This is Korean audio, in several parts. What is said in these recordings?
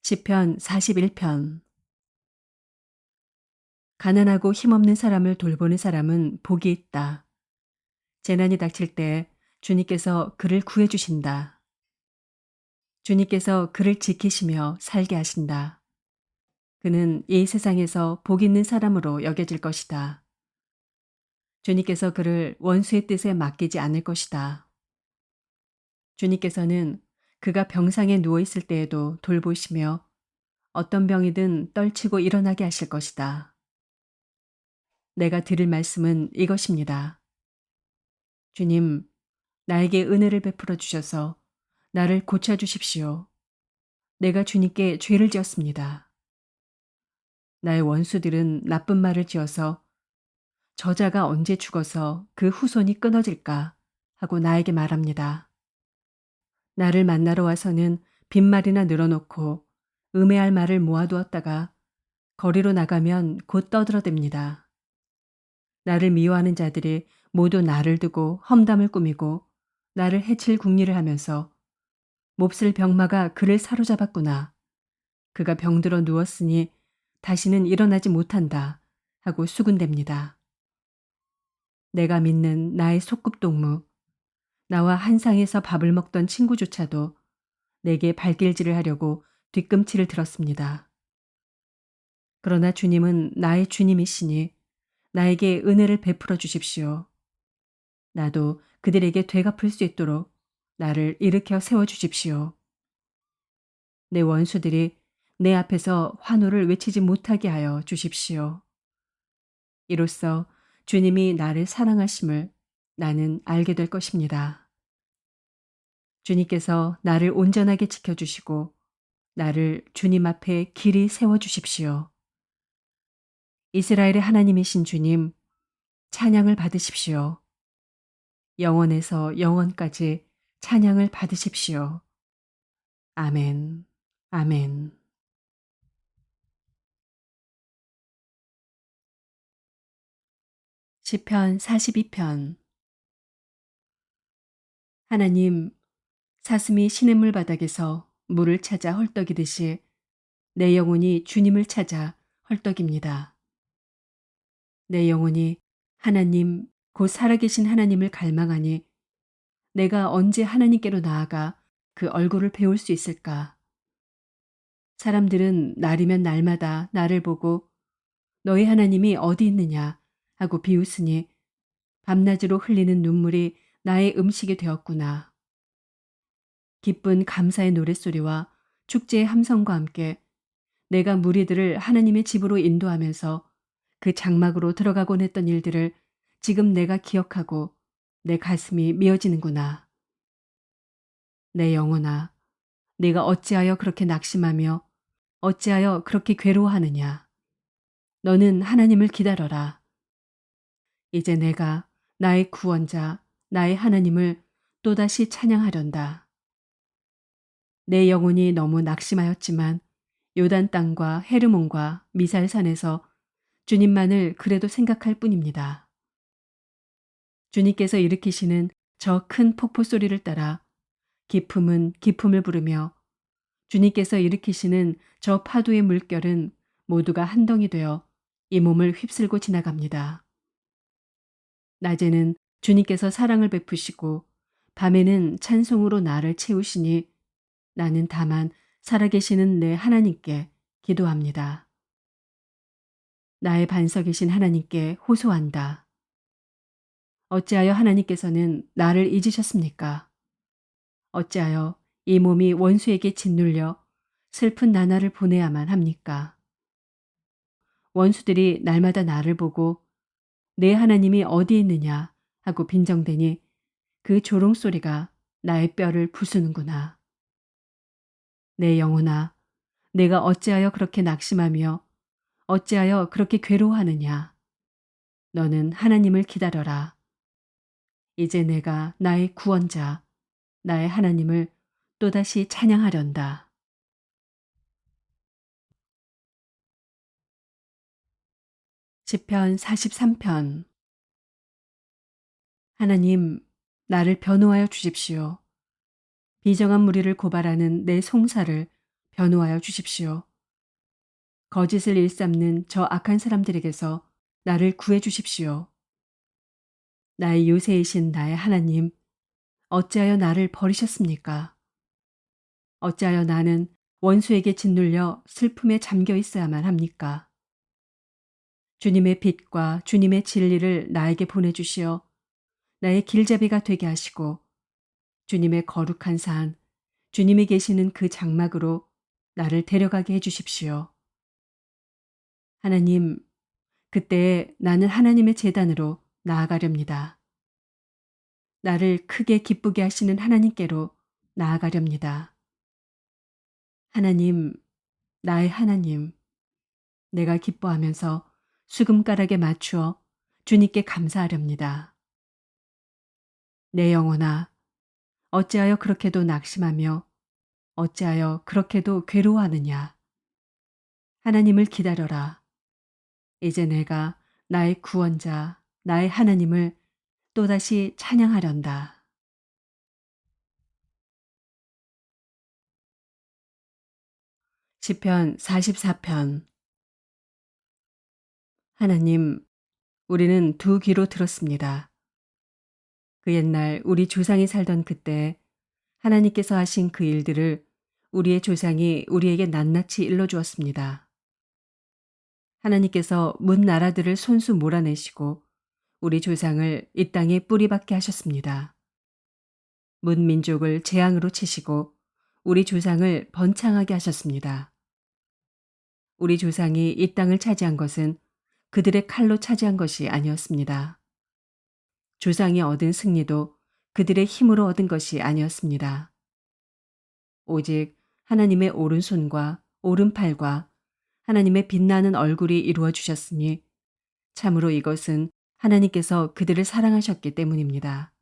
시편 41편. 가난하고 힘없는 사람을 돌보는 사람은 복이 있다. 재난이 닥칠 때 주님께서 그를 구해 주신다. 주님께서 그를 지키시며 살게 하신다. 그는 이 세상에서 복 있는 사람으로 여겨질 것이다. 주님께서 그를 원수의 뜻에 맡기지 않을 것이다. 주님께서는 그가 병상에 누워 있을 때에도 돌보시며 어떤 병이든 떨치고 일어나게 하실 것이다. 내가 드릴 말씀은 이것입니다. 주님, 나에게 은혜를 베풀어 주셔서 나를 고쳐 주십시오. 내가 주님께 죄를 지었습니다. 나의 원수들은 나쁜 말을 지어서 저자가 언제 죽어서 그 후손이 끊어질까 하고 나에게 말합니다. 나를 만나러 와서는 빈말이나 늘어놓고 음해할 말을 모아두었다가 거리로 나가면 곧 떠들어댑니다. 나를 미워하는 자들이 모두 나를 두고 험담을 꾸미고 나를 해칠 궁리를 하면서 몹쓸 병마가 그를 사로잡았구나. 그가 병들어 누웠으니 다시는 일어나지 못한다 하고 수군댑니다. 내가 믿는 나의 소꿉동무, 나와 한 상에서 밥을 먹던 친구조차도 내게 발길질을 하려고 뒤꿈치를 들었습니다. 그러나 주님은 나의 주님이시니 나에게 은혜를 베풀어 주십시오. 나도 그들에게 되갚을 수 있도록 나를 일으켜 세워 주십시오. 내 원수들이 내 앞에서 환호를 외치지 못하게 하여 주십시오. 이로써 주님이 나를 사랑하심을 나는 알게 될 것입니다. 주님께서 나를 온전하게 지켜주시고 나를 주님 앞에 길이 세워주십시오. 이스라엘의 하나님이신 주님, 찬양을 받으십시오. 영원에서 영원까지 찬양을 받으십시오. 아멘. 아멘. 시편 42편. 하나님, 사슴이 시냇물 바닥에서 물을 찾아 헐떡이듯이 내 영혼이 주님을 찾아 헐떡입니다. 내 영혼이 하나님, 곧 살아계신 하나님을 갈망하니 내가 언제 하나님께로 나아가 그 얼굴을 배울 수 있을까? 사람들은 날이면 날마다 나를 보고 너희 하나님이 어디 있느냐 하고 비웃으니 밤낮으로 흘리는 눈물이 나의 음식이 되었구나. 기쁜 감사의 노랫소리와 축제의 함성과 함께 내가 무리들을 하나님의 집으로 인도하면서 그 장막으로 들어가곤 했던 일들을 지금 내가 기억하고 내 가슴이 미어지는구나. 내 영혼아, 네가 어찌하여 그렇게 낙심하며 어찌하여 그렇게 괴로워하느냐. 너는 하나님을 기다려라. 이제 내가 나의 구원자, 나의 하나님을 또다시 찬양하련다. 내 영혼이 너무 낙심하였지만 요단 땅과 헤르몬과 미살산에서 주님만을 그래도 생각할 뿐입니다. 주님께서 일으키시는 저 큰 폭포 소리를 따라 기품은 기품을 부르며 주님께서 일으키시는 저 파도의 물결은 모두가 한 덩이 되어 이 몸을 휩쓸고 지나갑니다. 낮에는 주님께서 사랑을 베푸시고 밤에는 찬송으로 나를 채우시니 나는 다만 살아계시는 내 하나님께 기도합니다. 나의 반석이신 하나님께 호소한다. 어찌하여 하나님께서는 나를 잊으셨습니까? 어찌하여 이 몸이 원수에게 짓눌려 슬픈 나날을 보내야만 합니까? 원수들이 날마다 나를 보고 내 하나님이 어디 있느냐 하고 빈정대니 그 조롱소리가 나의 뼈를 부수는구나. 내 영혼아, 내가 어찌하여 그렇게 낙심하며 어찌하여 그렇게 괴로워하느냐. 너는 하나님을 기다려라. 이제 내가 나의 구원자, 나의 하나님을 또다시 찬양하련다. 시편 43편. 하나님, 나를 변호하여 주십시오. 비정한 무리를 고발하는 내 송사를 변호하여 주십시오. 거짓을 일삼는 저 악한 사람들에게서 나를 구해 주십시오. 나의 요새이신 나의 하나님, 어찌하여 나를 버리셨습니까? 어찌하여 나는 원수에게 짓눌려 슬픔에 잠겨 있어야만 합니까? 주님의 빛과 주님의 진리를 나에게 보내주시어 나의 길잡이가 되게 하시고 주님의 거룩한 산, 주님이 계시는 그 장막으로 나를 데려가게 해주십시오. 하나님, 그때에 나는 하나님의 제단으로 나아가렵니다. 나를 크게 기쁘게 하시는 하나님께로 나아가렵니다. 하나님, 나의 하나님, 내가 기뻐하면서 수금가락에 맞추어 주님께 감사하렵니다. 내 영혼아, 어찌하여 그렇게도 낙심하며 어찌하여 그렇게도 괴로워하느냐. 하나님을 기다려라. 이제 내가 나의 구원자, 나의 하나님을 또다시 찬양하련다. 시편 44편. 하나님, 우리는 두 귀로 들었습니다. 그 옛날 우리 조상이 살던 그때 하나님께서 하신 그 일들을 우리의 조상이 우리에게 낱낱이 일러주었습니다. 하나님께서 문 나라들을 손수 몰아내시고 우리 조상을 이 땅에 뿌리박게 하셨습니다. 문 민족을 재앙으로 치시고 우리 조상을 번창하게 하셨습니다. 우리 조상이 이 땅을 차지한 것은 그들의 칼로 차지한 것이 아니었습니다. 조상이 얻은 승리도 그들의 힘으로 얻은 것이 아니었습니다. 오직 하나님의 오른손과 오른팔과 하나님의 빛나는 얼굴이 이루어 주셨으니 참으로 이것은 하나님께서 그들을 사랑하셨기 때문입니다.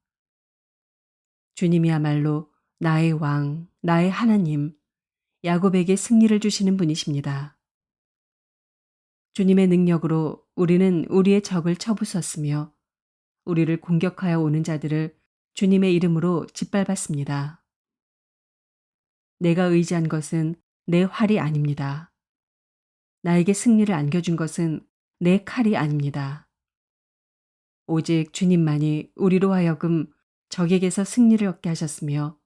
주님이야말로 나의 왕, 나의 하나님, 야곱에게 승리를 주시는 분이십니다. 주님의 능력으로 우리는 우리의 적을 쳐부쉈으며 우리를 공격하여 오는 자들을 주님의 이름으로 짓밟았습니다. 내가 의지한 것은 내 활이 아닙니다. 나에게 승리를 안겨준 것은 내 칼이 아닙니다. 오직 주님만이 우리로 하여금 적에게서 승리를 얻게 하셨으며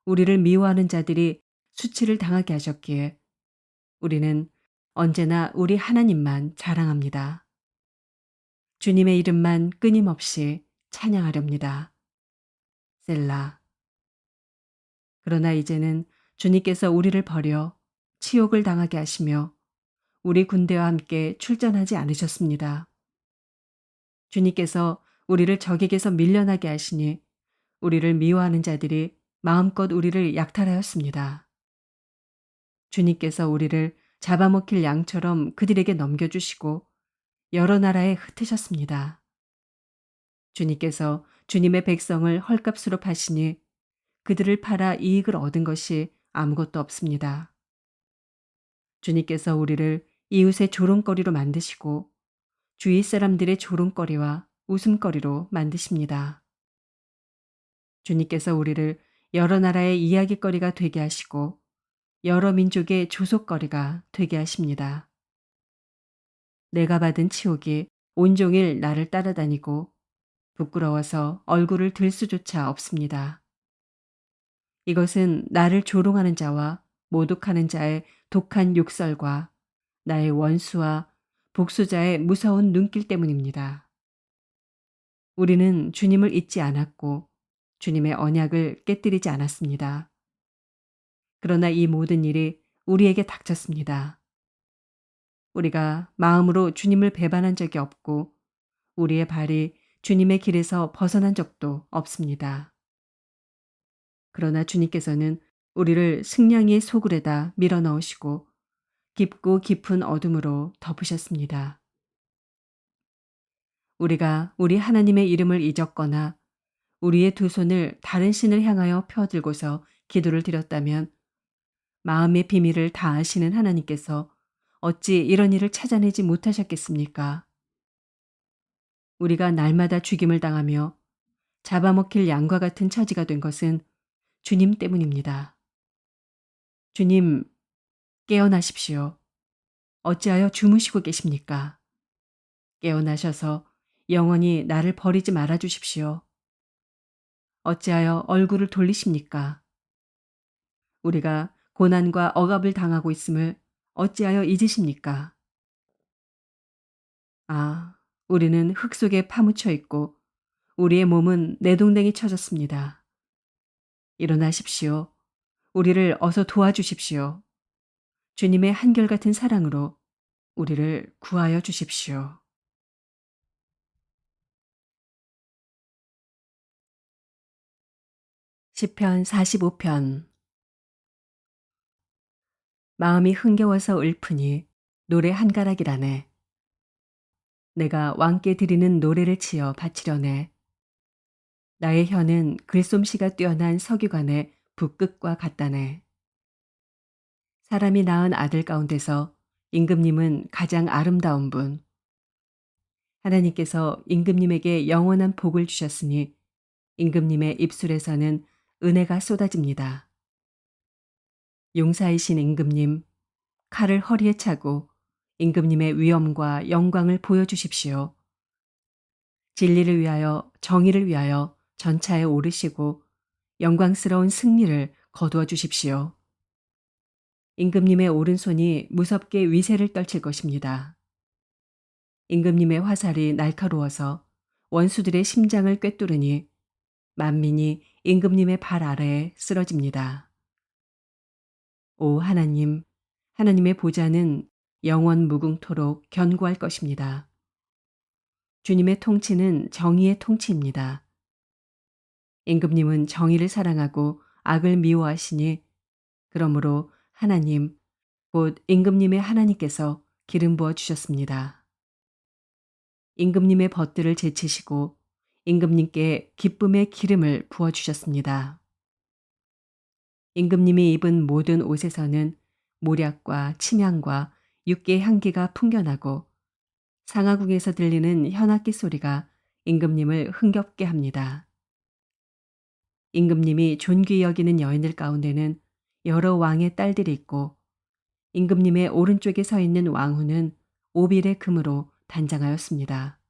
우리를 미워하는 자들이 수치를 당하게 하셨기에 우리는 언제나 우리 하나님만 자랑합니다. 주님의 이름만 끊임없이 찬양하렵니다. 셀라. 그러나 이제는 주님께서 우리를 버려 치욕을 당하게 하시며 우리 군대와 함께 출전하지 않으셨습니다. 주님께서 우리를 적에게서 밀려나게 하시니 우리를 미워하는 자들이 마음껏 우리를 약탈하였습니다. 주님께서 우리를 잡아먹힐 양처럼 그들에게 넘겨주시고 여러 나라에 흩으셨습니다. 주님께서 주님의 백성을 헐값으로 파시니 그들을 팔아 이익을 얻은 것이 아무것도 없습니다. 주님께서 우리를 이웃의 조롱거리로 만드시고 주위 사람들의 조롱거리와 웃음거리로 만드십니다. 주님께서 우리를 여러 나라의 이야기거리가 되게 하시고 여러 민족의 조속거리가 되게 하십니다. 내가 받은 치욕이 온종일 나를 따라다니고 부끄러워서 얼굴을 들 수조차 없습니다. 이것은 나를 조롱하는 자와 모독하는 자의 독한 욕설과 나의 원수와 복수자의 무서운 눈길 때문입니다. 우리는 주님을 잊지 않았고 주님의 언약을 깨뜨리지 않았습니다. 그러나 이 모든 일이 우리에게 닥쳤습니다. 우리가 마음으로 주님을 배반한 적이 없고 우리의 발이 주님의 길에서 벗어난 적도 없습니다. 그러나 주님께서는 우리를 승냥이의 소굴에다 밀어넣으시고 깊고 깊은 어둠으로 덮으셨습니다. 우리가 우리 하나님의 이름을 잊었거나 우리의 두 손을 다른 신을 향하여 펴들고서 기도를 드렸다면 마음의 비밀을 다 아시는 하나님께서 어찌 이런 일을 찾아내지 못하셨겠습니까? 우리가 날마다 죽임을 당하며 잡아먹힐 양과 같은 처지가 된 것은 주님 때문입니다. 주님, 깨어나십시오. 어찌하여 주무시고 계십니까? 깨어나셔서 영원히 나를 버리지 말아 주십시오. 어찌하여 얼굴을 돌리십니까? 우리가 고난과 억압을 당하고 있음을 어찌하여 잊으십니까? 아, 우리는 흙 속에 파묻혀 있고 우리의 몸은 내동댕이 쳐졌습니다. 일어나십시오. 우리를 어서 도와주십시오. 주님의 한결같은 사랑으로 우리를 구하여 주십시오. 시편 45편. 마음이 흥겨워서 읊으니 노래 한 가락이라네. 내가 왕께 드리는 노래를 지어 바치려네. 나의 혀는 글솜씨가 뛰어난 서기관의 붓끝과 같다네. 사람이 낳은 아들 가운데서 임금님은 가장 아름다운 분. 하나님께서 임금님에게 영원한 복을 주셨으니 임금님의 입술에서는 은혜가 쏟아집니다. 용사이신 임금님, 칼을 허리에 차고 임금님의 위엄과 영광을 보여주십시오. 진리를 위하여 정의를 위하여 전차에 오르시고 영광스러운 승리를 거두어 주십시오. 임금님의 오른손이 무섭게 위세를 떨칠 것입니다. 임금님의 화살이 날카로워서 원수들의 심장을 꿰뚫으니 만민이 임금님의 발 아래에 쓰러집니다. 오 하나님, 하나님의 보좌는 영원 무궁토록 견고할 것입니다. 주님의 통치는 정의의 통치입니다. 임금님은 정의를 사랑하고 악을 미워하시니 그러므로 하나님, 곧 임금님의 하나님께서 기름 부어 주셨습니다. 임금님의 벗들을 제치시고 임금님께 기쁨의 기름을 부어 주셨습니다. 임금님이 입은 모든 옷에서는 모략과 침향과 육개의 향기가 풍겨나고 상하궁에서 들리는 현악기 소리가 임금님을 흥겹게 합니다. 임금님이 존귀 여기는 여인들 가운데는 여러 왕의 딸들이 있고 임금님의 오른쪽에 서 있는 왕후는 오빌의 금으로 단장하였습니다.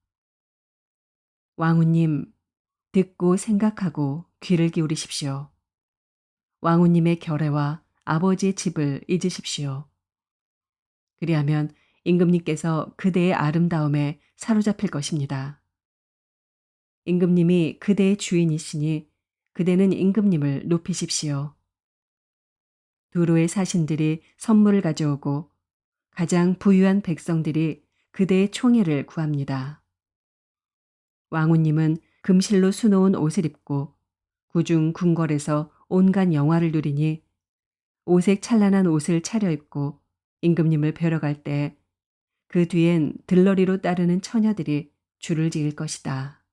왕후님, 듣고 생각하고 귀를 기울이십시오. 왕후님의 결례와 아버지의 집을 잊으십시오. 그리하면 임금님께서 그대의 아름다움에 사로잡힐 것입니다. 임금님이 그대의 주인이시니 그대는 임금님을 높이십시오. 두로의 사신들이 선물을 가져오고 가장 부유한 백성들이 그대의 총애를 구합니다. 왕후님은 금실로 수놓은 옷을 입고 구중 궁궐에서 온갖 영화를 누리니 오색 찬란한 옷을 차려입고 임금님을 뵈러 갈 때 그 뒤엔 들러리로 따르는 처녀들이 줄을 지을 것이다.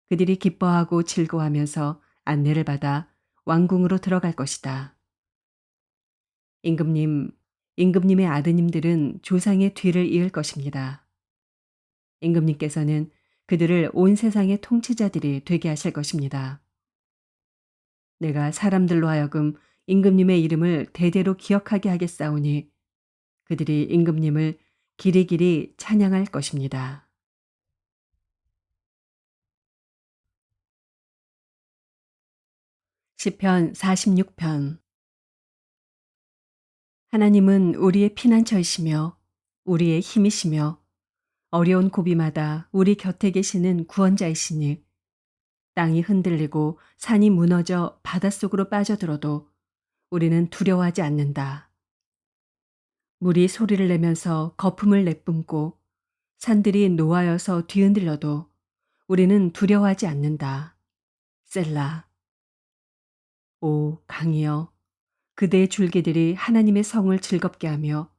그들이 기뻐하고 즐거워하면서 안내를 받아 왕궁으로 들어갈 것이다. 임금님, 임금님의 아드님들은 조상의 뒤를 이을 것입니다. 임금님께서는 그들을 온 세상의 통치자들이 되게 하실 것입니다. 내가 사람들로 하여금 임금님의 이름을 대대로 기억하게 하겠사오니 그들이 임금님을 길이길이 찬양할 것입니다. 시편 46편. 하나님은 우리의 피난처이시며 우리의 힘이시며 어려운 고비마다 우리 곁에 계시는 구원자이시니 땅이 흔들리고 산이 무너져 바닷속으로 빠져들어도 우리는 두려워하지 않는다. 물이 소리를 내면서 거품을 내뿜고 산들이 노하여서 뒤흔들려도 우리는 두려워하지 않는다. 셀라. 오 강이여, 그대의 줄기들이 하나님의 성을 즐겁게 하며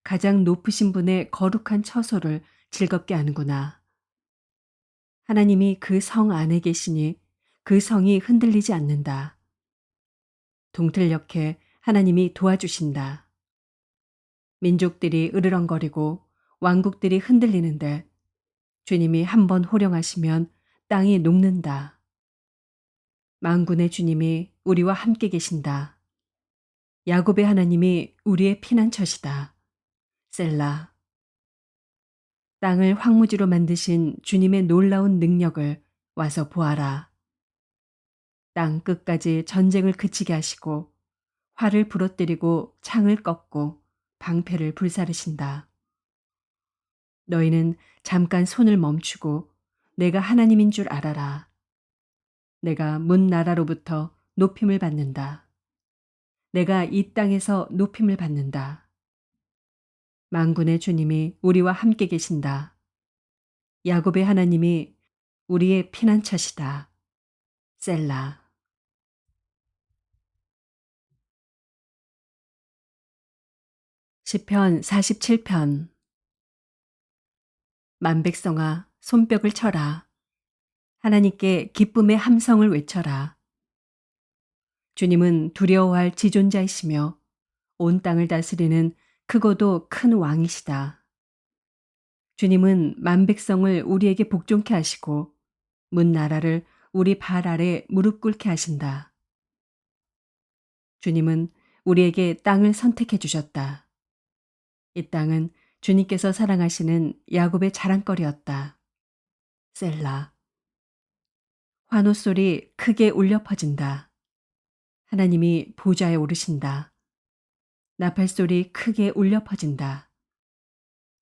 가장 높으신 분의 거룩한 처소를 즐겁게 하는구나. 하나님이 그 성 안에 계시니 그 성이 흔들리지 않는다. 동틀녘에 하나님이 도와주신다. 민족들이 으르렁거리고 왕국들이 흔들리는데 주님이 한번 호령하시면 땅이 녹는다. 만군의 주님이 우리와 함께 계신다. 야곱의 하나님이 우리의 피난처시다. 셀라. 땅을 황무지로 만드신 주님의 놀라운 능력을 와서 보아라. 땅 끝까지 전쟁을 그치게 하시고 활을 부러뜨리고 창을 꺾고 방패를 불사르신다. 너희는 잠깐 손을 멈추고 내가 하나님인 줄 알아라. 내가 문 나라로부터 높임을 받는다. 내가 이 땅에서 높임을 받는다. 만군의 주님이 우리와 함께 계신다. 야곱의 하나님이 우리의 피난처시다. 셀라. 시편 47편. 만백성아 손뼉을 쳐라. 하나님께 기쁨의 함성을 외쳐라. 주님은 두려워할 지존자이시며 온 땅을 다스리는 크고도 큰 왕이시다. 주님은 만백성을 우리에게 복종케 하시고 문 나라를 우리 발 아래 무릎 꿇게 하신다. 주님은 우리에게 땅을 선택해 주셨다. 이 땅은 주님께서 사랑하시는 야곱의 자랑거리였다. 셀라. 환호 소리 크게 울려 퍼진다. 하나님이 보좌에 오르신다. 나팔 소리 크게 울려 퍼진다.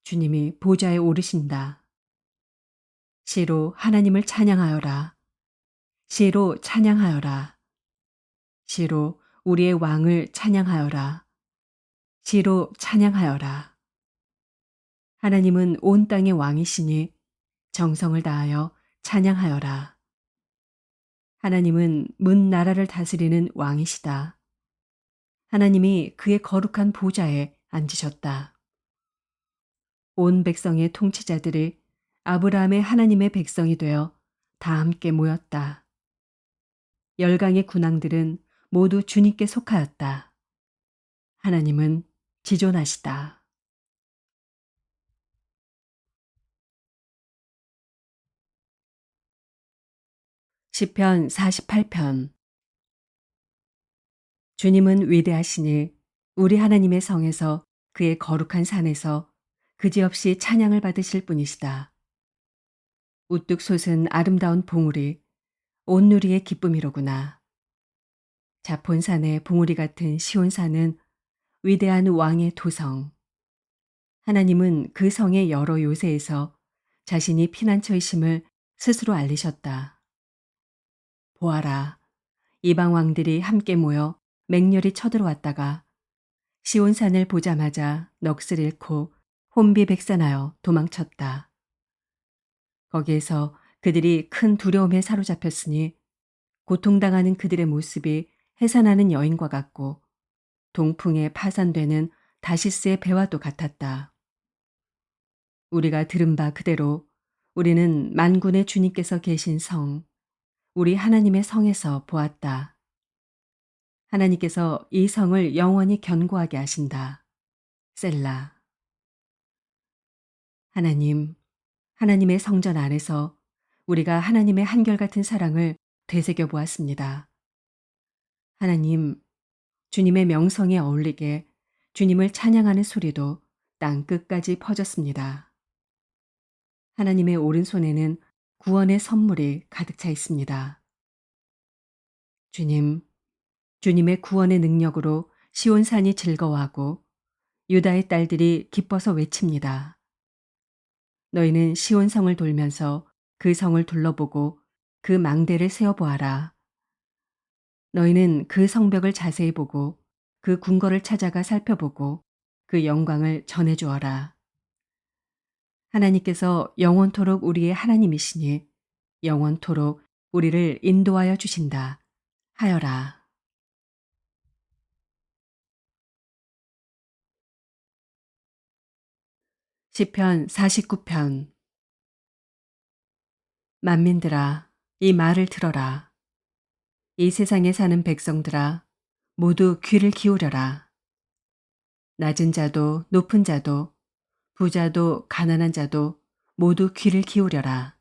주님이 보좌에 오르신다. 시로 하나님을 찬양하여라. 시로 찬양하여라. 시로 우리의 왕을 찬양하여라. 시로 찬양하여라. 하나님은 온 땅의 왕이시니 정성을 다하여 찬양하여라. 하나님은 문 나라를 다스리는 왕이시다. 하나님이 그의 거룩한 보좌에 앉으셨다. 온 백성의 통치자들이 아브라함의 하나님의 백성이 되어 다 함께 모였다. 열강의 군왕들은 모두 주님께 속하였다. 하나님은 지존하시다. 시편 48편. 주님은 위대하시니 우리 하나님의 성에서 그의 거룩한 산에서 그지없이 찬양을 받으실 분이시다. 우뚝 솟은 아름다운 봉우리, 온누리의 기쁨이로구나. 자폰산의 봉우리 같은 시온산은 위대한 왕의 도성. 하나님은 그 성의 여러 요새에서 자신이 피난처이심을 스스로 알리셨다. 보아라, 이방 왕들이 함께 모여 맹렬히 쳐들어왔다가 시온산을 보자마자 넋을 잃고 혼비백산하여 도망쳤다. 거기에서 그들이 큰 두려움에 사로잡혔으니 고통당하는 그들의 모습이 해산하는 여인과 같고 동풍에 파산되는 다시스의 배와도 같았다. 우리가 들은 바 그대로 우리는 만군의 주님께서 계신 성, 우리 하나님의 성에서 보았다. 하나님께서 이 성을 영원히 견고하게 하신다. 셀라. 하나님, 하나님의 성전 안에서 우리가 하나님의 한결같은 사랑을 되새겨 보았습니다. 하나님, 주님의 명성에 어울리게 주님을 찬양하는 소리도 땅 끝까지 퍼졌습니다. 하나님의 오른손에는 구원의 선물이 가득 차 있습니다. 주님, 주님의 구원의 능력으로 시온산이 즐거워하고 유다의 딸들이 기뻐서 외칩니다. 너희는 시온성을 돌면서 그 성을 둘러보고 그 망대를 세어보아라. 너희는 그 성벽을 자세히 보고 그 궁궐을 찾아가 살펴보고 그 영광을 전해주어라. 하나님께서 영원토록 우리의 하나님이시니 영원토록 우리를 인도하여 주신다 하여라. 시편 49편. 만민들아, 이 말을 들어라. 이 세상에 사는 백성들아, 모두 귀를 기울여라. 낮은 자도 높은 자도 부자도 가난한 자도 모두 귀를 기울여라.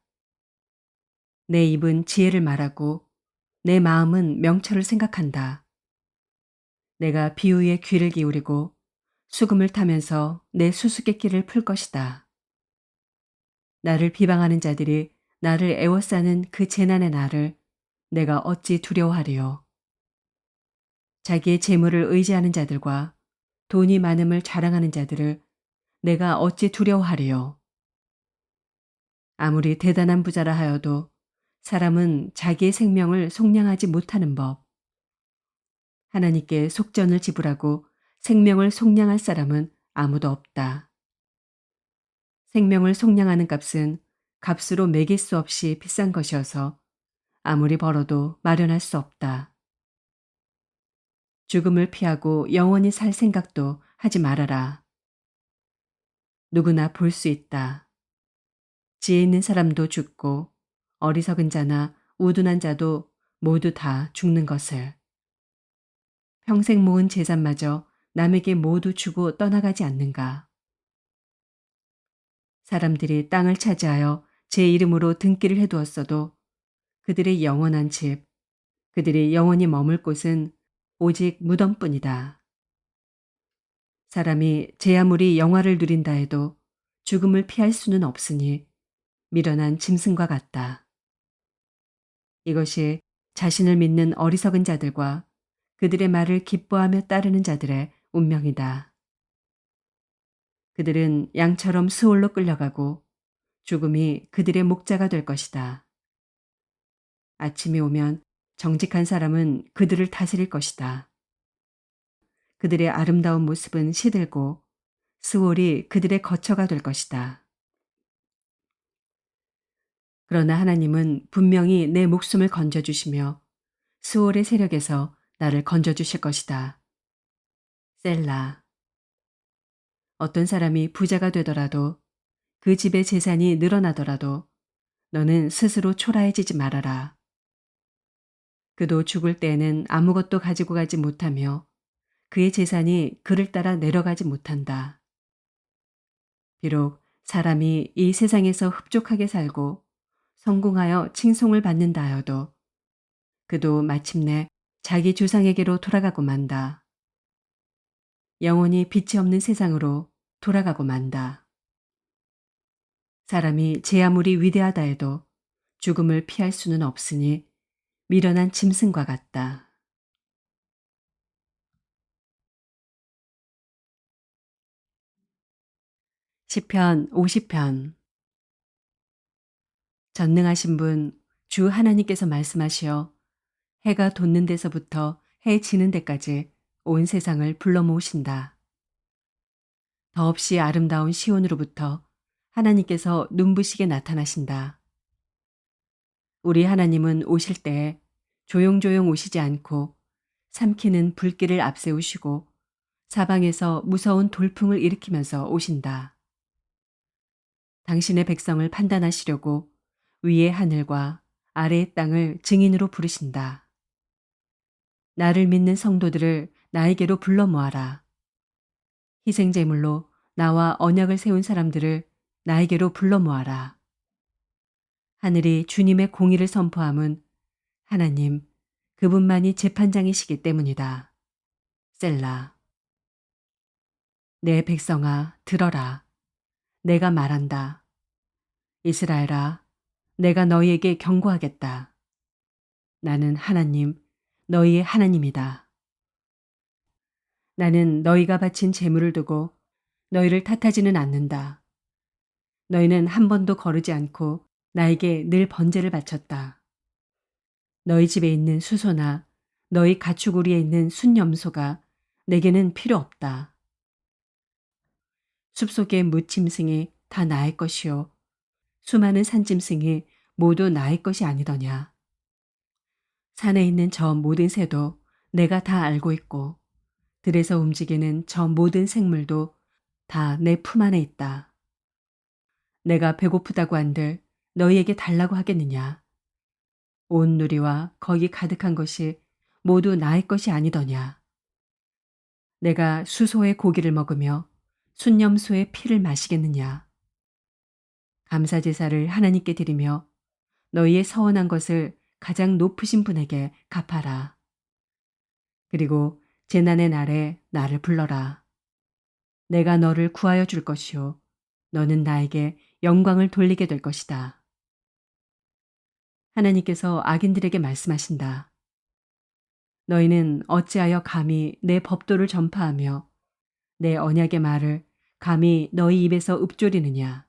내 입은 지혜를 말하고 내 마음은 명철을 생각한다. 내가 비유에 귀를 기울이고 수금을 타면서 내 수수께끼를 풀 것이다. 나를 비방하는 자들이 나를 애워싸는 그 재난의 날을 내가 어찌 두려워하리요. 자기의 재물을 의지하는 자들과 돈이 많음을 자랑하는 자들을 내가 어찌 두려워하리요. 아무리 대단한 부자라 하여도 사람은 자기의 생명을 속량하지 못하는 법. 하나님께 속전을 지불하고 생명을 속량할 사람은 아무도 없다. 생명을 속량하는 값은 값으로 매길 수 없이 비싼 것이어서 아무리 벌어도 마련할 수 없다. 죽음을 피하고 영원히 살 생각도 하지 말아라. 누구나 볼 수 있다. 지혜 있는 사람도 죽고 어리석은 자나 우둔한 자도 모두 다 죽는 것을. 평생 모은 재산마저 남에게 모두 주고 떠나가지 않는가. 사람들이 땅을 차지하여 제 이름으로 등기를 해두었어도 그들의 영원한 집, 그들이 영원히 머물 곳은 오직 무덤뿐이다. 사람이 제 아무리 영화를 누린다 해도 죽음을 피할 수는 없으니 미련한 짐승과 같다. 이것이 자신을 믿는 어리석은 자들과 그들의 말을 기뻐하며 따르는 자들의 운명이다. 그들은 양처럼 스올로 끌려가고 죽음이 그들의 목자가 될 것이다. 아침이 오면 정직한 사람은 그들을 다스릴 것이다. 그들의 아름다운 모습은 시들고 스올이 그들의 거처가 될 것이다. 그러나 하나님은 분명히 내 목숨을 건져주시며 스올의 세력에서 나를 건져주실 것이다. 셀라. 어떤 사람이 부자가 되더라도 그 집의 재산이 늘어나더라도 너는 스스로 초라해지지 말아라. 그도 죽을 때에는 아무것도 가지고 가지 못하며 그의 재산이 그를 따라 내려가지 못한다. 비록 사람이 이 세상에서 흡족하게 살고 성공하여 칭송을 받는다 하여도 그도 마침내 자기 주상에게로 돌아가고 만다. 영원히 빛이 없는 세상으로 돌아가고 만다. 사람이 제 아무리 위대하다 해도 죽음을 피할 수는 없으니 미련한 짐승과 같다. 시편 50편. 전능하신 분 주 하나님께서 말씀하시어 해가 돋는 데서부터 해 지는 데까지 온 세상을 불러 모으신다. 더없이 아름다운 시온으로부터 하나님께서 눈부시게 나타나신다. 우리 하나님은 오실 때에 조용조용 오시지 않고 삼키는 불길을 앞세우시고 사방에서 무서운 돌풍을 일으키면서 오신다. 당신의 백성을 판단하시려고 위의 하늘과 아래의 땅을 증인으로 부르신다. 나를 믿는 성도들을 나에게로 불러 모아라. 희생제물로 나와 언약을 세운 사람들을 나에게로 불러 모아라. 하늘이 주님의 공의를 선포함은 하나님, 그분만이 재판장이시기 때문이다. 셀라. 내 백성아, 들어라. 내가 말한다. 이스라엘아, 내가 너희에게 경고하겠다. 나는 하나님, 너희의 하나님이다. 나는 너희가 바친 재물을 두고 너희를 탓하지는 않는다. 너희는 한 번도 거르지 않고 나에게 늘 번제를 바쳤다. 너희 집에 있는 수소나 너희 가축우리에 있는 순염소가 내게는 필요 없다. 숲속의 무짐승이 다 나의 것이요 수많은 산짐승이 모두 나의 것이 아니더냐. 산에 있는 저 모든 새도 내가 다 알고 있고 들에서 움직이는 저 모든 생물도 다 내 품 안에 있다. 내가 배고프다고 한들 너희에게 달라고 하겠느냐. 온 누리와 거기 가득한 것이 모두 나의 것이 아니더냐. 내가 수소의 고기를 먹으며 순념소의 피를 마시겠느냐. 감사제사를 하나님께 드리며 너희의 서원한 것을 가장 높으신 분에게 갚아라. 그리고 재난의 날에 나를 불러라. 내가 너를 구하여 줄 것이요. 너는 나에게 영광을 돌리게 될 것이다. 하나님께서 악인들에게 말씀하신다. 너희는 어찌하여 감히 내 법도를 전파하며 내 언약의 말을 감히 너희 입에서 읊조리느냐.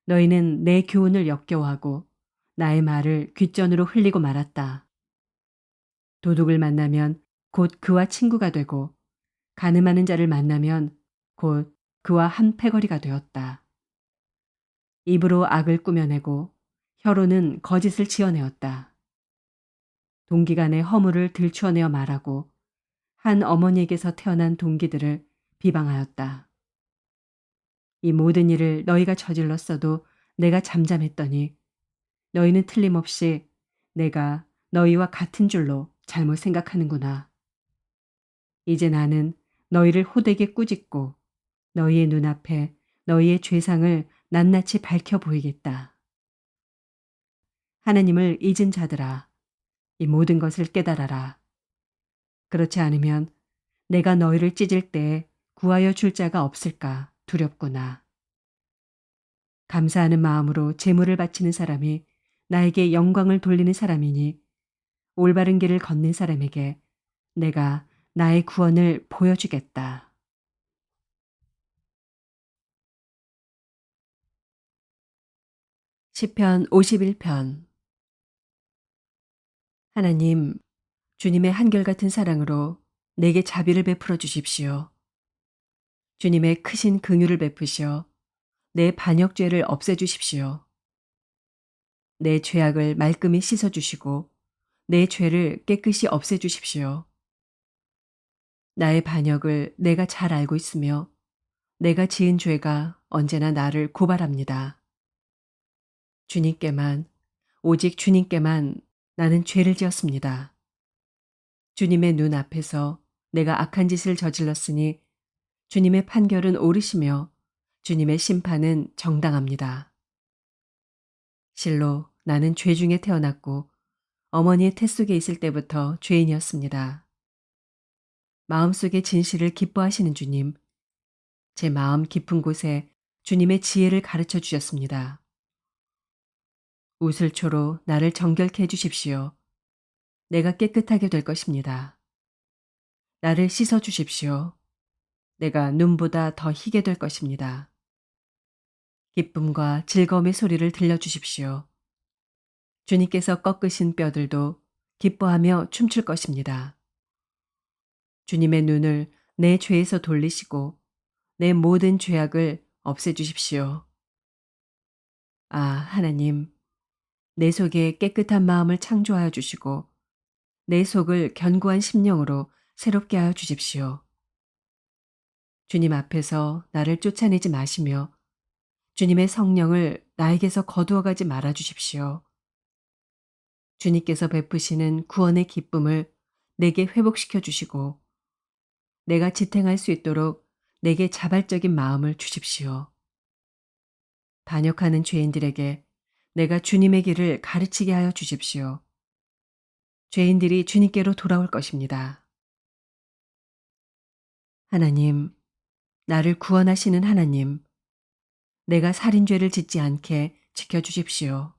너희는 내 교훈을 역겨워하고 나의 말을 귓전으로 흘리고 말았다. 도둑을 만나면 곧 그와 친구가 되고 가늠하는 자를 만나면 곧 그와 한 패거리가 되었다. 입으로 악을 꾸며내고 혀로는 거짓을 지어내었다. 동기간의 허물을 들추어내어 말하고 한 어머니에게서 태어난 동기들을 비방하였다. 이 모든 일을 너희가 저질렀어도 내가 잠잠했더니 너희는 틀림없이 내가 너희와 같은 줄로 잘못 생각하는구나. 이제 나는 너희를 호되게 꾸짖고 너희의 눈앞에 너희의 죄상을 낱낱이 밝혀 보이겠다. 하나님을 잊은 자들아, 이 모든 것을 깨달아라. 그렇지 않으면 내가 너희를 찢을 때에 구하여 줄 자가 없을까 두렵구나. 감사하는 마음으로 제물을 바치는 사람이 나에게 영광을 돌리는 사람이니 올바른 길을 걷는 사람에게 내가 나의 구원을 보여주겠다. 시편 51편. 하나님, 주님의 한결같은 사랑으로 내게 자비를 베풀어 주십시오. 주님의 크신 긍휼을 베푸시어 내 반역죄를 없애 주십시오. 내 죄악을 말끔히 씻어 주시고 내 죄를 깨끗이 없애 주십시오. 나의 반역을 내가 잘 알고 있으며 내가 지은 죄가 언제나 나를 고발합니다. 주님께만, 오직 주님께만 나는 죄를 지었습니다. 주님의 눈 앞에서 내가 악한 짓을 저질렀으니 주님의 판결은 옳으시며 주님의 심판은 정당합니다. 실로 나는 죄 중에 태어났고 어머니의 태 속에 있을 때부터 죄인이었습니다. 마음속의 진실을 기뻐하시는 주님, 제 마음 깊은 곳에 주님의 지혜를 가르쳐 주셨습니다. 우슬초로 나를 정결케 해주십시오. 내가 깨끗하게 될 것입니다. 나를 씻어 주십시오. 내가 눈보다 더 희게 될 것입니다. 기쁨과 즐거움의 소리를 들려주십시오. 주님께서 꺾으신 뼈들도 기뻐하며 춤출 것입니다. 주님의 눈을 내 죄에서 돌리시고 내 모든 죄악을 없애주십시오. 아, 하나님, 내 속에 깨끗한 마음을 창조하여 주시고 내 속을 견고한 심령으로 새롭게 하여 주십시오. 주님 앞에서 나를 쫓아내지 마시며 주님의 성령을 나에게서 거두어가지 말아 주십시오. 주님께서 베푸시는 구원의 기쁨을 내게 회복시켜 주시고 내가 지탱할 수 있도록 내게 자발적인 마음을 주십시오. 반역하는 죄인들에게 내가 주님의 길을 가르치게 하여 주십시오. 죄인들이 주님께로 돌아올 것입니다. 하나님, 나를 구원하시는 하나님, 내가 살인죄를 짓지 않게 지켜주십시오.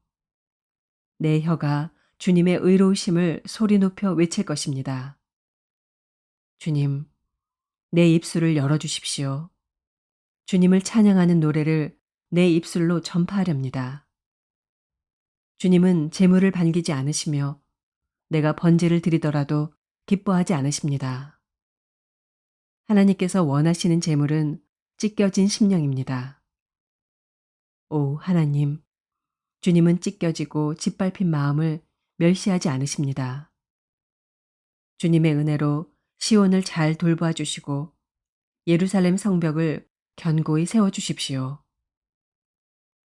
내 혀가 주님의 의로우심을 소리 높여 외칠 것입니다. 주님, 내 입술을 열어주십시오. 주님을 찬양하는 노래를 내 입술로 전파하렵니다. 주님은 재물을 반기지 않으시며 내가 번제를 드리더라도 기뻐하지 않으십니다. 하나님께서 원하시는 재물은 찢겨진 심령입니다. 오 하나님, 주님은 찢겨지고 짓밟힌 마음을 멸시하지 않으십니다. 주님의 은혜로 시온을 잘 돌보아 주시고 예루살렘 성벽을 견고히 세워 주십시오.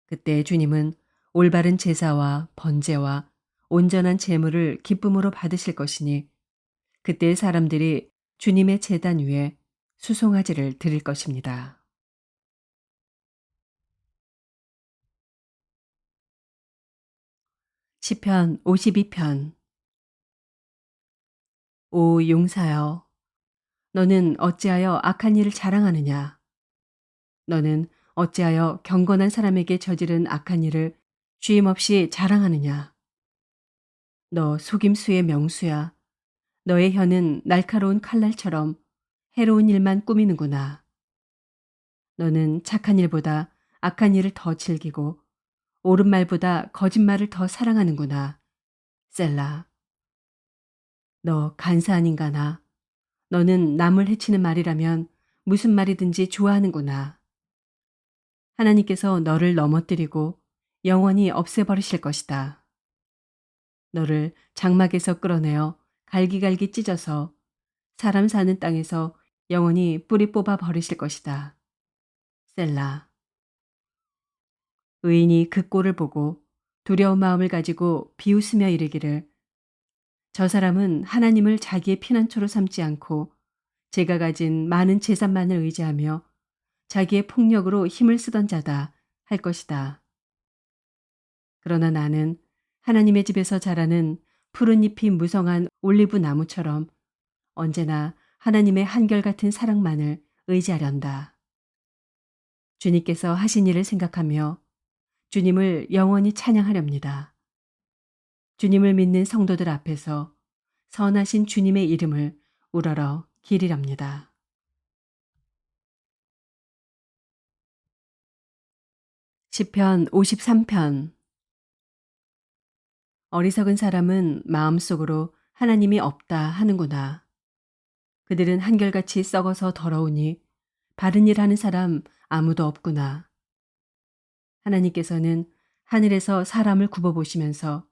그때 주님은 올바른 제사와 번제와 온전한 제물을 기쁨으로 받으실 것이니 그때 사람들이 주님의 제단 위에 수송아지를 드릴 것입니다. 시편 52편. 오 용사여, 너는 어찌하여 악한 일을 자랑하느냐? 너는 어찌하여 경건한 사람에게 저지른 악한 일을 주임 없이 자랑하느냐? 너 속임수의 명수야. 너의 혀는 날카로운 칼날처럼 해로운 일만 꾸미는구나. 너는 착한 일보다 악한 일을 더 즐기고 옳은 말보다 거짓말을 더 사랑하는구나. 셀라. 너 간사한 인간아. 너는 남을 해치는 말이라면 무슨 말이든지 좋아하는구나. 하나님께서 너를 넘어뜨리고 영원히 없애버리실 것이다. 너를 장막에서 끌어내어 갈기갈기 찢어서 사람 사는 땅에서 영원히 뿌리 뽑아 버리실 것이다. 셀라. 의인이 그 꼴을 보고 두려운 마음을 가지고 비웃으며 이르기를 저 사람은 하나님을 자기의 피난처로 삼지 않고 제가 가진 많은 재산만을 의지하며 자기의 폭력으로 힘을 쓰던 자다 할 것이다. 그러나 나는 하나님의 집에서 자라는 푸른 잎이 무성한 올리브 나무처럼 언제나 하나님의 한결같은 사랑만을 의지하련다. 주님께서 하신 일을 생각하며 주님을 영원히 찬양하렵니다. 주님을 믿는 성도들 앞에서 선하신 주님의 이름을 우러러 기리렵니다. 시편 53편. 어리석은 사람은 마음속으로 하나님이 없다 하는구나. 그들은 한결같이 썩어서 더러우니 바른 일 하는 사람 아무도 없구나. 하나님께서는 하늘에서 사람을 굽어보시면서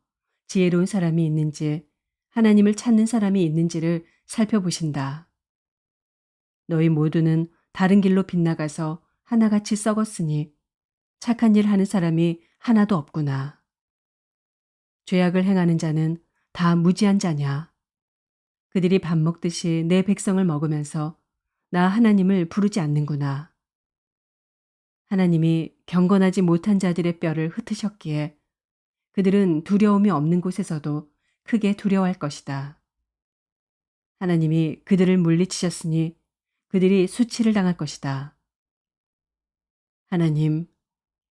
지혜로운 사람이 있는지 하나님을 찾는 사람이 있는지를 살펴보신다. 너희 모두는 다른 길로 빗나가서 하나같이 썩었으니 착한 일 하는 사람이 하나도 없구나. 죄악을 행하는 자는 다 무지한 자냐. 그들이 밥 먹듯이 내 백성을 먹으면서 나 하나님을 부르지 않는구나. 하나님이 경건하지 못한 자들의 뼈를 흩으셨기에 그들은 두려움이 없는 곳에서도 크게 두려워할 것이다. 하나님이 그들을 물리치셨으니 그들이 수치를 당할 것이다. 하나님,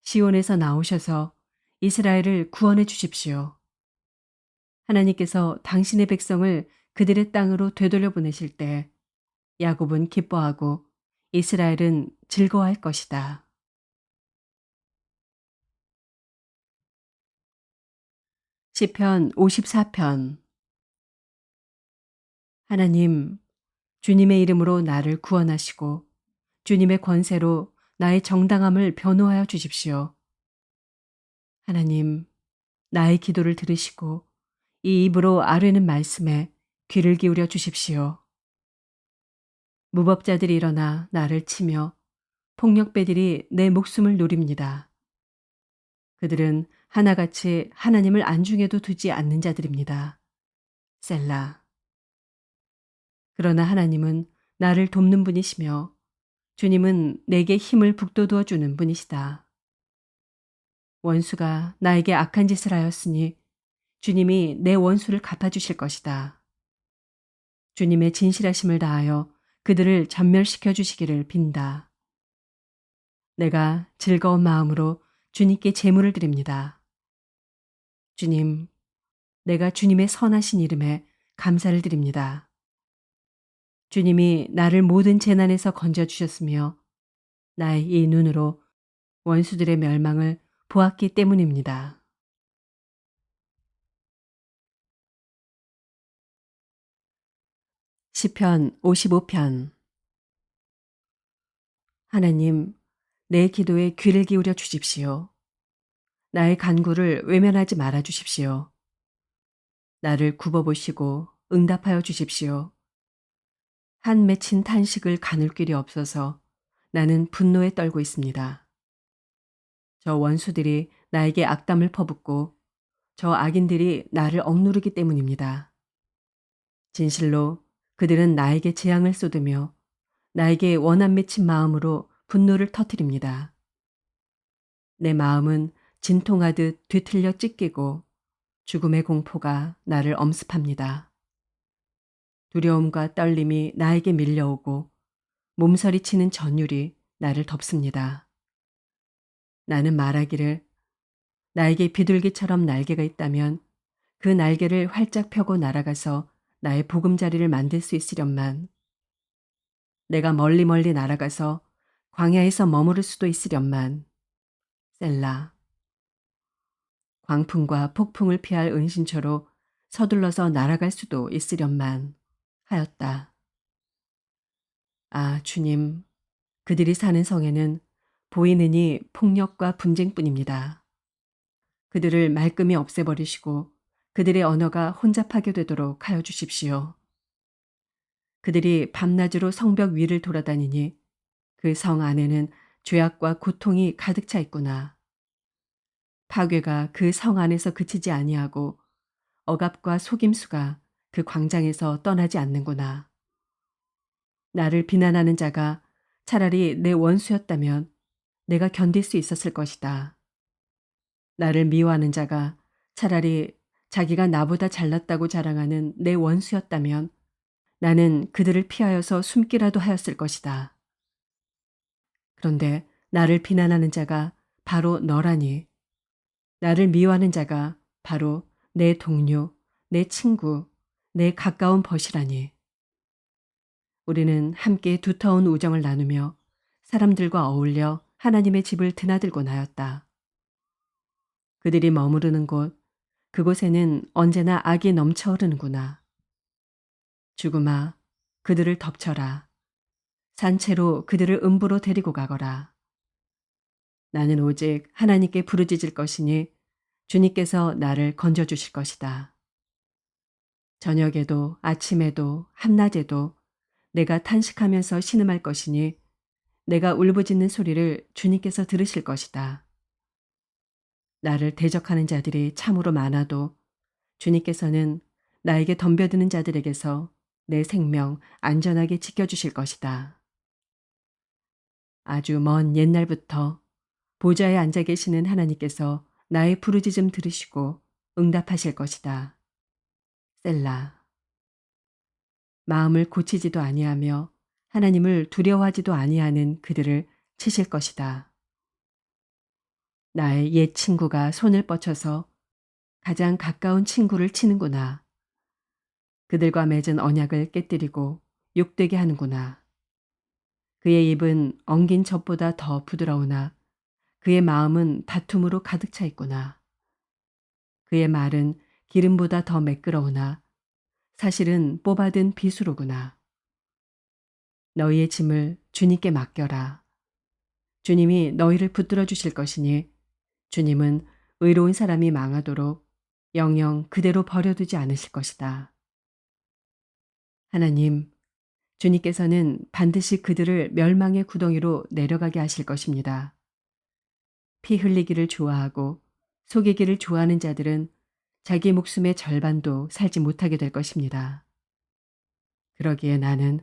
시온에서 나오셔서 이스라엘을 구원해 주십시오. 하나님께서 당신의 백성을 그들의 땅으로 되돌려 보내실 때 야곱은 기뻐하고 이스라엘은 즐거워할 것이다. 시편 54편. 하나님, 주님의 이름으로 나를 구원하시고 주님의 권세로 나의 정당함을 변호하여 주십시오. 하나님, 나의 기도를 들으시고 이 입으로 아뢰는 말씀에 귀를 기울여 주십시오. 무법자들이 일어나 나를 치며 폭력배들이 내 목숨을 노립니다. 그들은 하나같이 하나님을 안중에도 두지 않는 자들입니다. 셀라. 그러나 하나님은 나를 돕는 분이시며 주님은 내게 힘을 북돋워 주는 분이시다. 원수가 나에게 악한 짓을 하였으니 주님이 내 원수를 갚아주실 것이다. 주님의 진실하심을 다하여 그들을 전멸시켜 주시기를 빈다. 내가 즐거운 마음으로 주님께 제물을 드립니다. 주님, 내가 주님의 선하신 이름에 감사를 드립니다. 주님이 나를 모든 재난에서 건져주셨으며 나의 이 눈으로 원수들의 멸망을 보았기 때문입니다. 시편 55편. 하나님, 내 기도에 귀를 기울여 주십시오. 나의 간구를 외면하지 말아 주십시오. 나를 굽어보시고 응답하여 주십시오. 한 맺힌 탄식을 가눌 길이 없어서 나는 분노에 떨고 있습니다. 저 원수들이 나에게 악담을 퍼붓고 저 악인들이 나를 억누르기 때문입니다. 진실로 그들은 나에게 재앙을 쏟으며 나에게 원한 맺힌 마음으로 분노를 터뜨립니다. 내 마음은 진통하듯 뒤틀려 찢기고 죽음의 공포가 나를 엄습합니다. 두려움과 떨림이 나에게 밀려오고 몸서리 치는 전율이 나를 덮습니다. 나는 말하기를 나에게 비둘기처럼 날개가 있다면 그 날개를 활짝 펴고 날아가서 나의 보금자리를 만들 수 있으련만, 내가 멀리 멀리 날아가서 광야에서 머무를 수도 있으련만. 셀라. 광풍과 폭풍을 피할 은신처로 서둘러서 날아갈 수도 있으련만 하였다. 아, 주님, 그들이 사는 성에는 보이느니 폭력과 분쟁뿐입니다. 그들을 말끔히 없애버리시고 그들의 언어가 혼잡하게 되도록 하여 주십시오. 그들이 밤낮으로 성벽 위를 돌아다니니 그 성 안에는 죄악과 고통이 가득 차 있구나. 파괴가 그 성 안에서 그치지 아니하고 억압과 속임수가 그 광장에서 떠나지 않는구나. 나를 비난하는 자가 차라리 내 원수였다면 내가 견딜 수 있었을 것이다. 나를 미워하는 자가 차라리 자기가 나보다 잘났다고 자랑하는 내 원수였다면 나는 그들을 피하여서 숨기라도 하였을 것이다. 그런데 나를 비난하는 자가 바로 너라니. 나를 미워하는 자가 바로 내 동료, 내 친구, 내 가까운 벗이라니. 우리는 함께 두터운 우정을 나누며 사람들과 어울려 하나님의 집을 드나들곤 하였다. 그들이 머무르는 곳, 그곳에는 언제나 악이 넘쳐 흐르는구나. 죽음아, 그들을 덮쳐라. 산채로 그들을 음부로 데리고 가거라. 나는 오직 하나님께 부르짖을 것이니 주님께서 나를 건져주실 것이다. 저녁에도 아침에도 한낮에도 내가 탄식하면서 신음할 것이니 내가 울부짖는 소리를 주님께서 들으실 것이다. 나를 대적하는 자들이 참으로 많아도 주님께서는 나에게 덤벼드는 자들에게서 내 생명 안전하게 지켜주실 것이다. 아주 먼 옛날부터 보좌에 앉아 계시는 하나님께서 나의 부르짖음 들으시고 응답하실 것이다. 셀라. 마음을 고치지도 아니하며 하나님을 두려워하지도 아니하는 그들을 치실 것이다. 나의 옛 친구가 손을 뻗쳐서 가장 가까운 친구를 치는구나. 그들과 맺은 언약을 깨뜨리고 욕되게 하는구나. 그의 입은 엉긴 젖보다 더 부드러우나 그의 마음은 다툼으로 가득 차 있구나. 그의 말은 기름보다 더 매끄러우나 사실은 뽑아든 비수로구나. 너희의 짐을 주님께 맡겨라. 주님이 너희를 붙들어 주실 것이니 주님은 의로운 사람이 망하도록 영영 그대로 버려두지 않으실 것이다. 하나님, 주님께서는 반드시 그들을 멸망의 구덩이로 내려가게 하실 것입니다. 피 흘리기를 좋아하고 속이기를 좋아하는 자들은 자기 목숨의 절반도 살지 못하게 될 것입니다. 그러기에 나는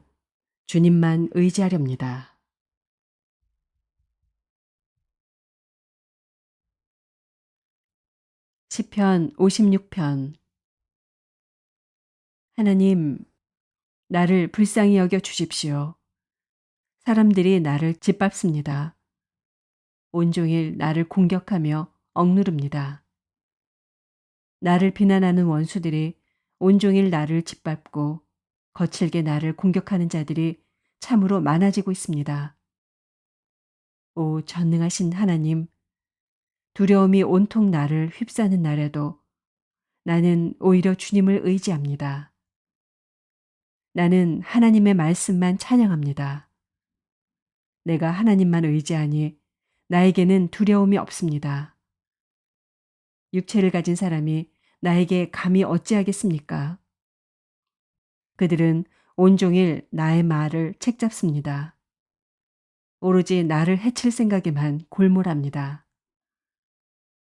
주님만 의지하렵니다. 시편 56편. 하나님, 나를 불쌍히 여겨 주십시오. 사람들이 나를 짓밟습니다. 온종일 나를 공격하며 억누릅니다. 나를 비난하는 원수들이 온종일 나를 짓밟고 거칠게 나를 공격하는 자들이 참으로 많아지고 있습니다. 오 전능하신 하나님, 두려움이 온통 나를 휩싸는 날에도 나는 오히려 주님을 의지합니다. 나는 하나님의 말씀만 찬양합니다. 내가 하나님만 의지하니 나에게는 두려움이 없습니다. 육체를 가진 사람이 나에게 감히 어찌하겠습니까? 그들은 온종일 나의 말을 책잡습니다. 오로지 나를 해칠 생각에만 골몰합니다.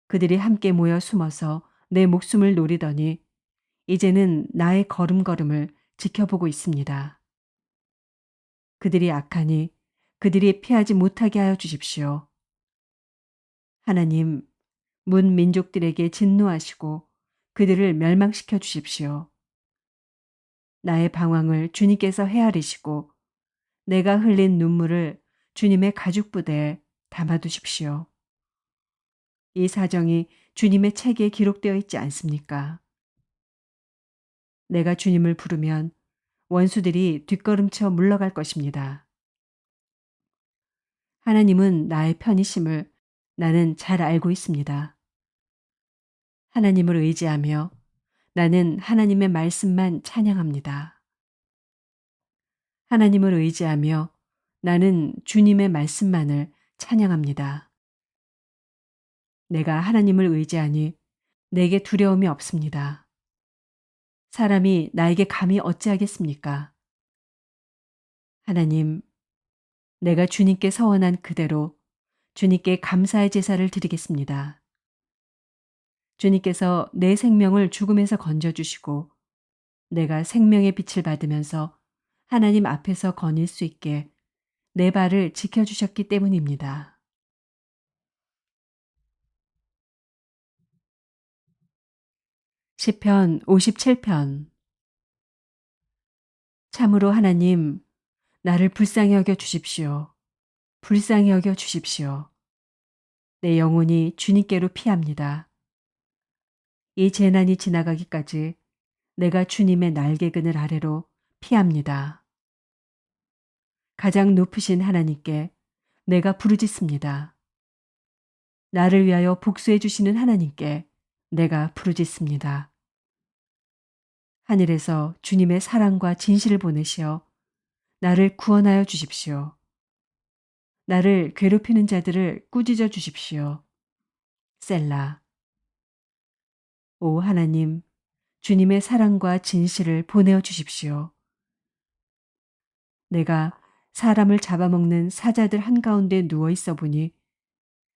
그들이 함께 모여 숨어서 내 목숨을 노리더니 이제는 나의 걸음걸음을 지켜보고 있습니다. 그들이 악하니 그들이 피하지 못하게 하여 주십시오. 하나님, 문 민족들에게 진노하시고 그들을 멸망시켜 주십시오. 나의 방황을 주님께서 헤아리시고 내가 흘린 눈물을 주님의 가죽부대에 담아두십시오. 이 사정이 주님의 책에 기록되어 있지 않습니까? 내가 주님을 부르면 원수들이 뒷걸음쳐 물러갈 것입니다. 하나님은 나의 편이심을 나는 잘 알고 있습니다. 하나님을 의지하며 나는 하나님의 말씀만 찬양합니다. 하나님을 의지하며 나는 주님의 말씀만을 찬양합니다. 내가 하나님을 의지하니 내게 두려움이 없습니다. 사람이 나에게 감히 어찌하겠습니까? 하나님, 내가 주님께 서원한 그대로 주님께 감사의 제사를 드리겠습니다. 주님께서 내 생명을 죽음에서 건져주시고 내가 생명의 빛을 받으면서 하나님 앞에서 거닐 수 있게 내 발을 지켜주셨기 때문입니다. 시편 57편. 참으로 하나님, 나를 불쌍히 여겨 주십시오. 불쌍히 여겨 주십시오. 내 영혼이 주님께로 피합니다. 이 재난이 지나가기까지 내가 주님의 날개그늘 아래로 피합니다. 가장 높으신 하나님께 내가 부르짖습니다. 나를 위하여 복수해 주시는 하나님께 내가 부르짖습니다. 하늘에서 주님의 사랑과 진실을 보내시어 나를 구원하여 주십시오. 나를 괴롭히는 자들을 꾸짖어 주십시오. 셀라. 오 하나님, 주님의 사랑과 진실을 보내어 주십시오. 내가 사람을 잡아먹는 사자들 한가운데 누워 있어 보니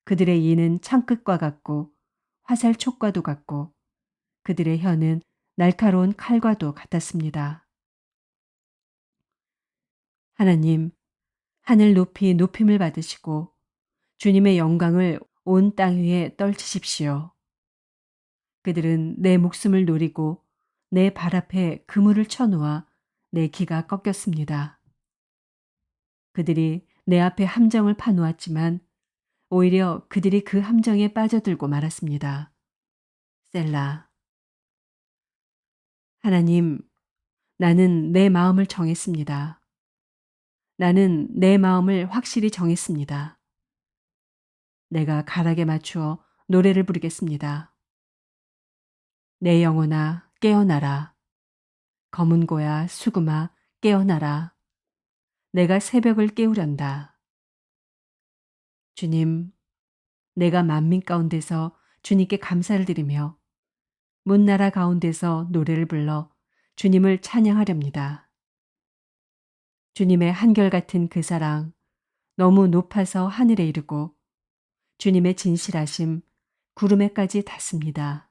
그들의 이는 창끝과 같고 화살촉과도 같고 그들의 혀는 날카로운 칼과도 같았습니다. 하나님, 하늘 높이 높임을 받으시고 주님의 영광을 온 땅 위에 떨치십시오. 그들은 내 목숨을 노리고 내 발 앞에 그물을 쳐놓아 내 기가 꺾였습니다. 그들이 내 앞에 함정을 파놓았지만 오히려 그들이 그 함정에 빠져들고 말았습니다. 셀라. 하나님, 나는 내 마음을 정했습니다. 나는 내 마음을 확실히 정했습니다. 내가 가락에 맞추어 노래를 부르겠습니다. 내 영혼아 깨어나라. 검은 고야 수금아 깨어나라. 내가 새벽을 깨우련다. 주님, 내가 만민 가운데서 주님께 감사를 드리며 문나라 가운데서 노래를 불러 주님을 찬양하렵니다. 주님의 한결같은 그 사랑 너무 높아서 하늘에 이르고 주님의 진실하심 구름에까지 닿습니다.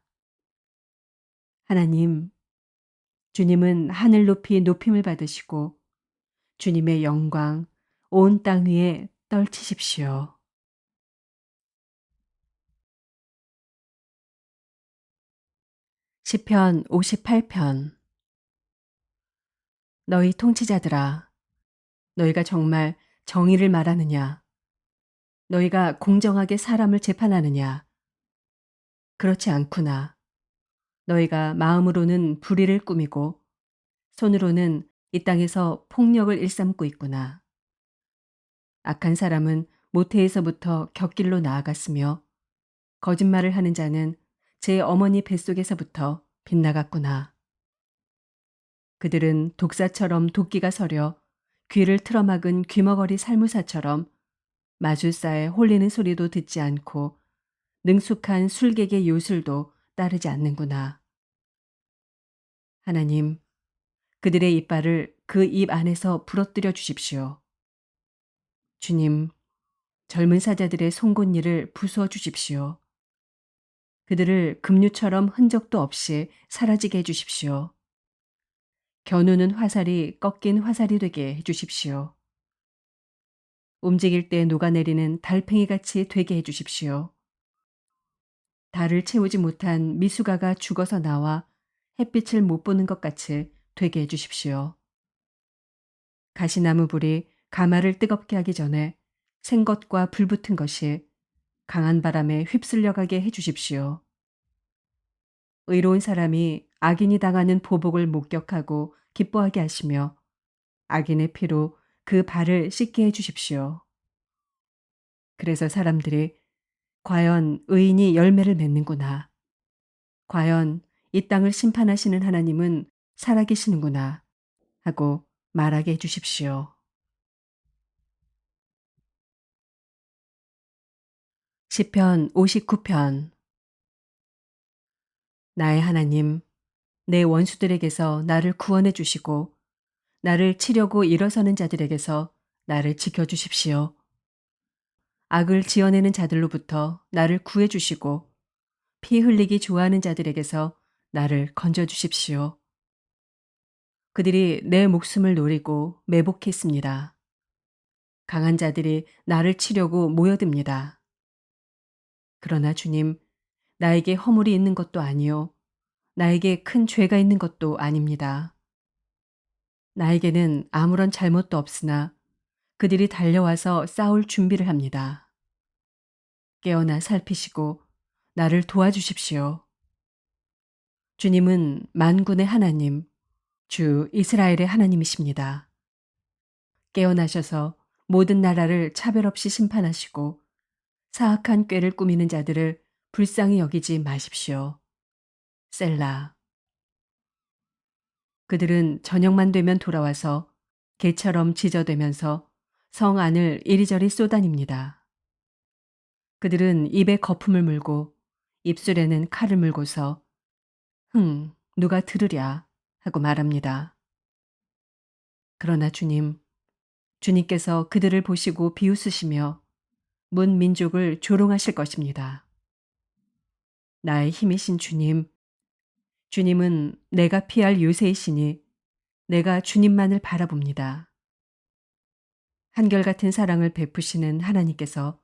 하나님, 주님은 하늘 높이 높임을 받으시고 주님의 영광 온 땅 위에 떨치십시오. 시편 58편. 너희 통치자들아, 너희가 정말 정의를 말하느냐? 너희가 공정하게 사람을 재판하느냐? 그렇지 않구나. 너희가 마음으로는 불의를 꾸미고 손으로는 이 땅에서 폭력을 일삼고 있구나. 악한 사람은 모태에서부터 곁길로 나아갔으며 거짓말을 하는 자는 제 어머니 뱃속에서부터 빗나갔구나. 그들은 독사처럼 도끼가 서려 귀를 틀어막은 귀머거리 살무사처럼 마술사의 홀리는 소리도 듣지 않고 능숙한 술객의 요술도 따르지 않는구나. 하나님, 그들의 이빨을 그 입 안에서 부러뜨려 주십시오. 주님, 젊은 사자들의 송곳니를 부수어 주십시오. 그들을 급류처럼 흔적도 없이 사라지게 해 주십시오. 겨누는 화살이 꺾인 화살이 되게 해 주십시오. 움직일 때 녹아내리는 달팽이같이 되게 해 주십시오. 달을 채우지 못한 미숙아가 죽어서 나와 햇빛을 못 보는 것 같이 되게 해 주십시오. 가시나무 불이 가마를 뜨겁게 하기 전에 생것과 불붙은 것이 강한 바람에 휩쓸려 가게 해 주십시오. 의로운 사람이 악인이 당하는 보복을 목격하고 기뻐하게 하시며 악인의 피로 그 발을 씻게 해 주십시오. 그래서 사람들이 과연 의인이 열매를 맺는구나. 과연 이 땅을 심판하시는 하나님은 살아계시는구나 하고 말하게 해 주십시오. 시편 59편. 나의 하나님, 내 원수들에게서 나를 구원해 주시고 나를 치려고 일어서는 자들에게서 나를 지켜 주십시오. 악을 지어내는 자들로부터 나를 구해 주시고 피 흘리기 좋아하는 자들에게서 나를 건져 주십시오. 그들이 내 목숨을 노리고 매복했습니다. 강한 자들이 나를 치려고 모여듭니다. 그러나 주님, 나에게 허물이 있는 것도 아니요. 나에게 큰 죄가 있는 것도 아닙니다. 나에게는 아무런 잘못도 없으나 그들이 달려와서 싸울 준비를 합니다. 깨어나 살피시고 나를 도와주십시오. 주님은 만군의 하나님, 주 이스라엘의 하나님이십니다. 깨어나셔서 모든 나라를 차별 없이 심판하시고 사악한 꾀를 꾸미는 자들을 불쌍히 여기지 마십시오. 셀라. 그들은 저녁만 되면 돌아와서 개처럼 지저대면서 성 안을 이리저리 쏘다닙니다. 그들은 입에 거품을 물고 입술에는 칼을 물고서 누가 들으랴 하고 말합니다. 그러나 주님, 주님께서 그들을 보시고 비웃으시며 문 민족을 조롱하실 것입니다. 나의 힘이신 주님, 주님은 내가 피할 요새이시니 내가 주님만을 바라봅니다. 한결같은 사랑을 베푸시는 하나님께서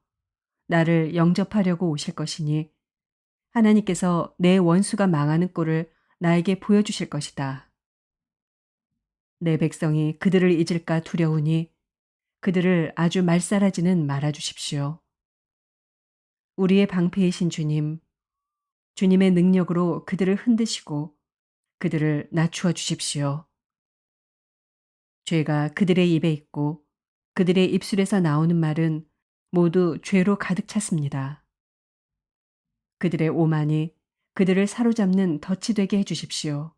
나를 영접하려고 오실 것이니 하나님께서 내 원수가 망하는 꼴을 나에게 보여주실 것이다. 내 백성이 그들을 잊을까 두려우니 그들을 아주 말살하지는 말아 주십시오. 우리의 방패이신 주님, 주님의 능력으로 그들을 흔드시고 그들을 낮추어 주십시오. 죄가 그들의 입에 있고 그들의 입술에서 나오는 말은 모두 죄로 가득 찼습니다. 그들의 오만이 그들을 사로잡는 덫이 되게 해 주십시오.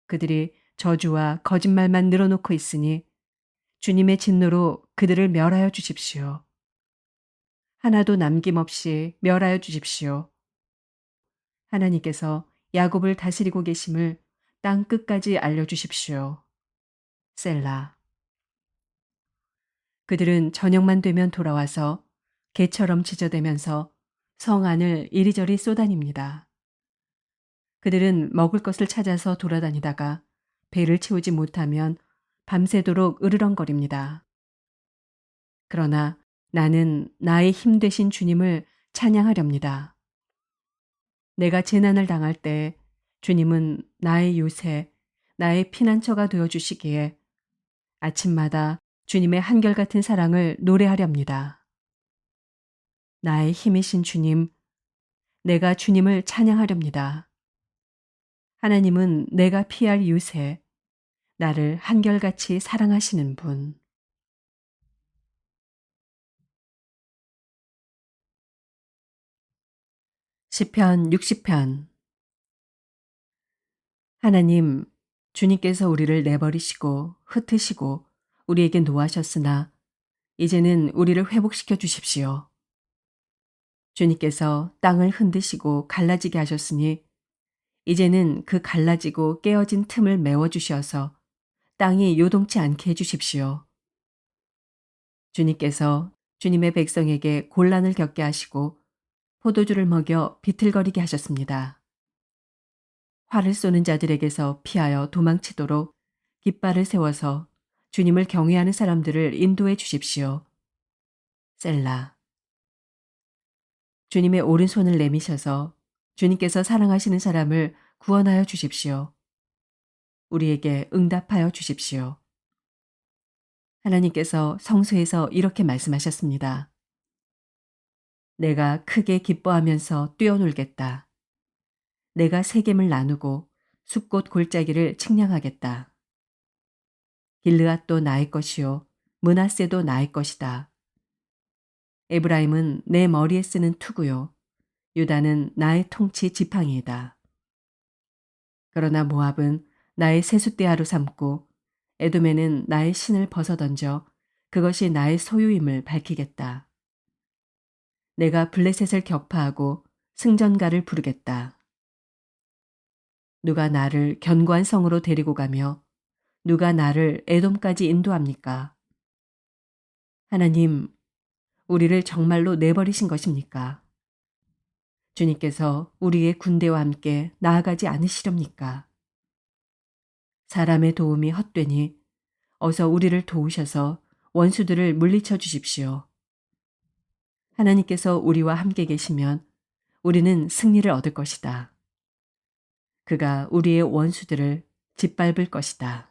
그들이 저주와 거짓말만 늘어놓고 있으니 주님의 진노로 그들을 멸하여 주십시오. 하나도 남김없이 멸하여 주십시오. 하나님께서 야곱을 다스리고 계심을 땅 끝까지 알려주십시오. 셀라. 그들은 저녁만 되면 돌아와서 개처럼 지저대면서 성 안을 이리저리 쏘다닙니다. 그들은 먹을 것을 찾아서 돌아다니다가 배를 채우지 못하면 밤새도록 으르렁거립니다. 그러나 나는 나의 힘 되신 주님을 찬양하렵니다. 내가 재난을 당할 때 주님은 나의 요새, 나의 피난처가 되어 주시기에 아침마다 주님의 한결같은 사랑을 노래하렵니다. 나의 힘이신 주님, 내가 주님을 찬양하렵니다. 하나님은 내가 피할 요새, 나를 한결같이 사랑하시는 분. 시편 60편. 하나님, 주님께서 우리를 내버리시고 흩으시고 우리에게 노하셨으나 이제는 우리를 회복시켜 주십시오. 주님께서 땅을 흔드시고 갈라지게 하셨으니 이제는 그 갈라지고 깨어진 틈을 메워주셔서 땅이 요동치 않게 해주십시오. 주님께서 주님의 백성에게 곤란을 겪게 하시고 포도주를 먹여 비틀거리게 하셨습니다. 활을 쏘는 자들에게서 피하여 도망치도록 깃발을 세워서 주님을 경외하는 사람들을 인도해 주십시오. 셀라. 주님의 오른손을 내미셔서 주님께서 사랑하시는 사람을 구원하여 주십시오. 우리에게 응답하여 주십시오. 하나님께서 성수에서 이렇게 말씀하셨습니다. 내가 크게 기뻐하면서 뛰어놀겠다. 내가 세겜을 나누고 숲꽃 골짜기를 측량하겠다. 길르앗도 나의 것이요 므낫세도 나의 것이다. 에브라임은 내 머리에 쓰는 투구요 유다는 나의 통치 지팡이이다. 그러나 모압은 나의 세숫대야로 삼고 에돔에는 나의 신을 벗어던져 그것이 나의 소유임을 밝히겠다. 내가 블레셋을 격파하고 승전가를 부르겠다. 누가 나를 견고한 성으로 데리고 가며 누가 나를 에돔까지 인도합니까? 하나님, 우리를 정말로 내버리신 것입니까? 주님께서 우리의 군대와 함께 나아가지 않으시렵니까? 사람의 도움이 헛되니 어서 우리를 도우셔서 원수들을 물리쳐 주십시오. 하나님께서 우리와 함께 계시면 우리는 승리를 얻을 것이다. 그가 우리의 원수들을 짓밟을 것이다.